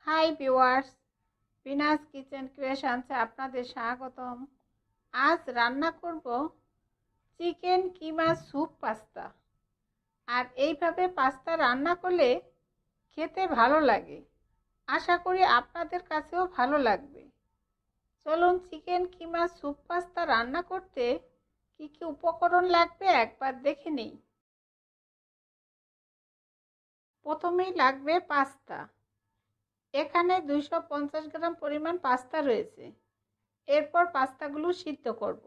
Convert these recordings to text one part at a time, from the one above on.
Hi viewers, Binas kitchen ক্রিয়েশনসে আপনাদের স্বাগতম। আজ রান্না করব চিকেন কিমা স্যুপ পাস্তা। আর এইভাবে পাস্তা রান্না করলে খেতে ভালো লাগে। আশা করি আপনাদের কাছেও ভালো লাগবে। চলুন চিকেন কিমা স্যুপ পাস্তা রান্না করতে কি কি উপকরণ লাগবে একবার দেখে নিই। প্রথমেই লাগবে পাস্তা। এখানে 250 গ্রাম পরিমাণ পাস্তা রয়েছে। এরপর পাস্তাগুলো সিদ্ধ করব।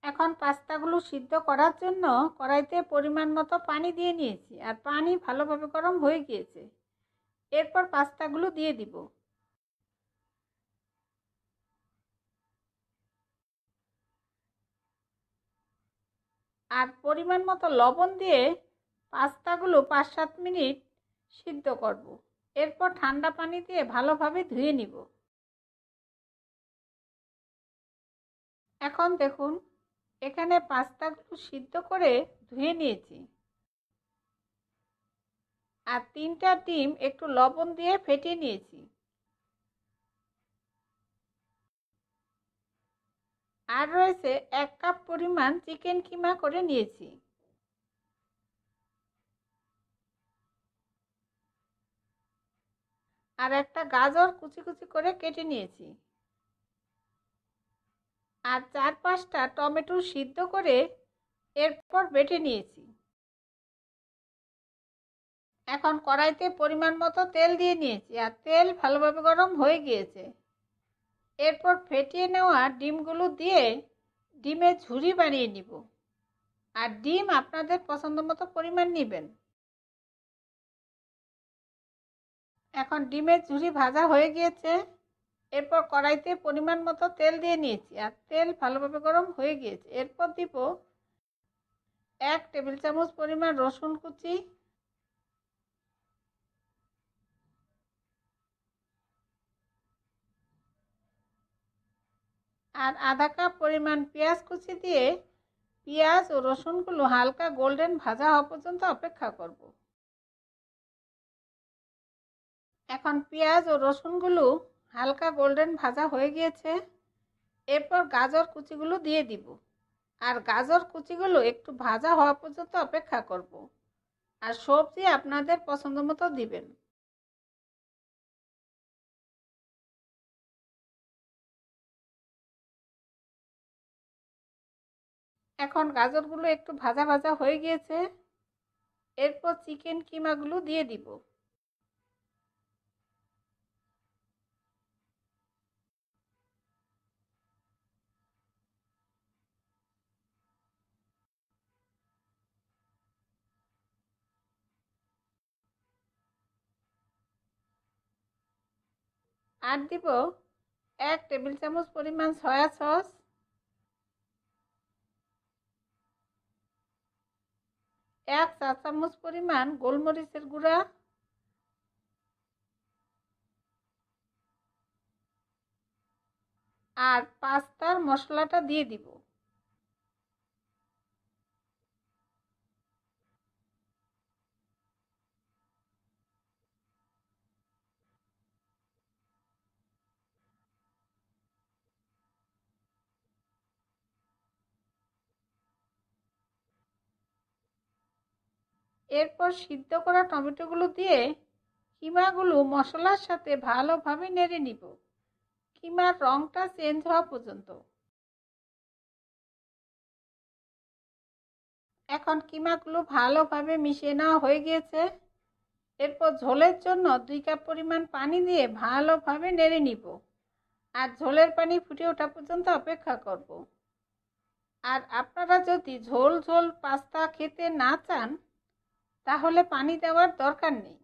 এখন পাস্তাগুলো সিদ্ধ করার জন্য কড়াইতে পরিমাণ মতো পানি দিয়ে নিয়েছি, আর পানি ভালোভাবে গরম হয়ে গিয়েছে। এরপর পাস্তাগুলো দিয়ে দিব। আর পরিমাণ মতো লবণ দিয়ে পাস্তাগুলো 5-7 মিনিট সিদ্ধ করব। এরপর ঠান্ডা পানি দিয়ে ভালোভাবে ধুয়ে নিব। এখন দেখুন, এখানে পাস্তাগুলো সিদ্ধ করে ধুয়ে নিয়েছি। আর 3টা ডিম একটু লবণ দিয়ে ফেটিয়ে নিয়েছি। আর রয়েছে 1 কাপ পরিমাণ চিকেন কিমা করে নিয়েছি। আর একটা গাজর কুচি কুচি করে কেটে নিয়েছি। আর 4-5টা টমেটো সিদ্ধ করে এরপর বেটে নিয়েছি। এখন কড়াইতে পরিমাণ মতো তেল দিয়ে নিয়েছি, আর তেল ভালোভাবে গরম হয়ে গিয়েছে। এরপর ফেটিয়ে নেওয়া ডিমগুলো দিয়ে ডিমের ঝুরি বানিয়ে নিব। আর ডিম আপনাদের পছন্দ মতো পরিমাণ নেবেন। এখন ডিমের ঝুরি ভাজা হয়ে গিয়েছে। এরপর কড়াইতে পরিমাণ মতো তেল দিয়ে নিয়েছি, আর তেল ভালোভাবে গরম হয়ে গিয়েছে। এরপর দিব 1 টেবিল চামচ পরিমাণ রসুন কুচি, আর আধা কাপ পরিমাণ পেঁয়াজ কুচি দিয়ে পেঁয়াজ ও রসুনগুলো হালকা গোল্ডেন ভাজা হওয়া পর্যন্ত অপেক্ষা করব। এখন পেঁয়াজ ও রসুনগুলো হালকা গোল্ডেন ভাজা হয়ে গিয়েছে। এরপর গাজর কুচিগুলো দিয়ে দিব। আর গাজর কুচিগুলো একটু ভাজা হওয়া পর্যন্ত অপেক্ষা করব। আর সবজি আপনাদের পছন্দ মতো দিবেন। এখন গাজরগুলো একটু ভাজা ভাজা হয়ে গিয়েছে। এরপর চিকেন কিমাগুলো দিয়ে দিব। আর দিব 1 টেবিল চামচ পরিমাণ সয়া সস, 1 চা চামচ পরিমাণ গোলমরিচের গুঁড়া, আর পাস্তার মশলাটা দিয়ে দিব। এরপর সিদ্ধ করা টমেটোগুলো দিয়ে কিমাগুলো মশলার সাথে ভালোভাবে নেড়ে নিব, কিমার রংটা চেঞ্জ হওয়া পর্যন্ত। এখন কিমাগুলো ভালোভাবে মিশিয়ে নেওয়া হয়ে গিয়েছে। এরপর ঝোলের জন্য 2 কাপ পরিমাণ পানি দিয়ে ভালোভাবে নেড়ে নিব, আর ঝোলের পানি ফুটে ওঠা পর্যন্ত অপেক্ষা করব। আর আপনারা যদি ঝোল ঝোল পাস্তা খেতে না চান, তাহলে পানি দেওয়ার দরকার নেই।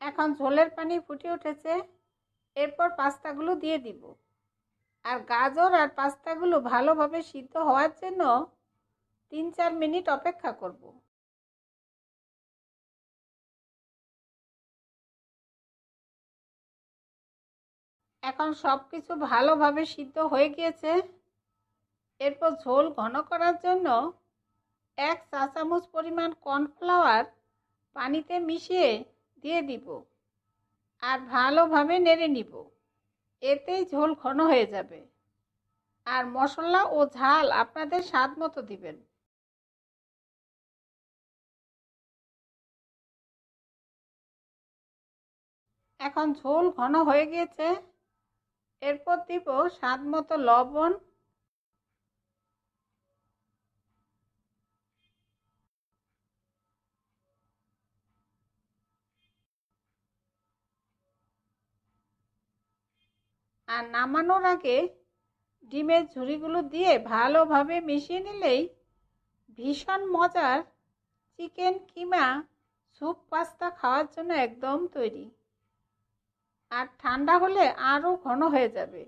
এখন ঝোলের পানি ফুটে উঠেছে। এরপর পাস্তাগুলো দিয়ে দিব। আর গাজর আর পাস্তাগুলো ভালোভাবে সিদ্ধ হওয়ার জন্য 3-4 মিনিট অপেক্ষা করব। এখন সব কিছু ভালোভাবে সিদ্ধ হয়ে গিয়েছে। এরপর ঝোল ঘন করার জন্য 1 চা চামচ পরিমাণ কর্নফ্লাওয়ার পানিতে মিশিয়ে দিয়ে দিব আর ভালোভাবে নেড়ে নিব। এতেই ঝোল ঘন হয়ে যাবে। আর মশলা ও ঝাল আপনাদের স্বাদ মতো দিবেন। এখন ঝোল ঘন হয়ে গিয়েছে। এরপর দিব স্বাদ মতো লবণ, আর নামানোর আগে ডিমের ঝুড়িগুলো দিয়ে ভালোভাবে মিশিয়ে নিলেই ভীষণ মজার চিকেন কিমা স্যুপ পাস্তা খাওয়ার জন্য একদম তৈরি। আর ঠান্ডা হলে আরও ঘন হয়ে যাবে।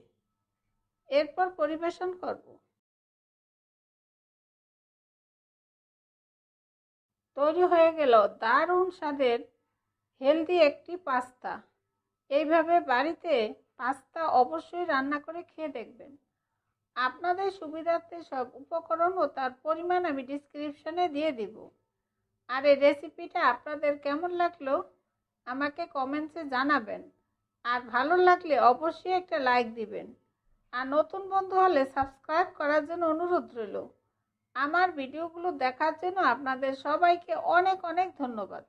এরপর পরিবেশন করব। তৈরি হয়ে গেল দারুণ স্বাদের হেলদি একটি পাস্তা। এইভাবে বাড়িতে পাস্তা অবশ্যই রান্না করে খেয়ে দেখবেন। আপনাদের সুবিধার্থে সব উপকরণ ও তার পরিমাণ আমি ডিসক্রিপশনে দিয়ে দিব। আর এই রেসিপিটা আপনাদের কেমন লাগলো আমাকে কমেন্টসে জানাবেন। আর ভালো লাগলে অবশ্যই একটা লাইক দিবেন। আর নতুন বন্ধু হলে সাবস্ক্রাইব করার জন্য অনুরোধ রইল। আমার ভিডিওগুলো দেখার জন্য আপনাদের সবাইকে অনেক অনেক ধন্যবাদ।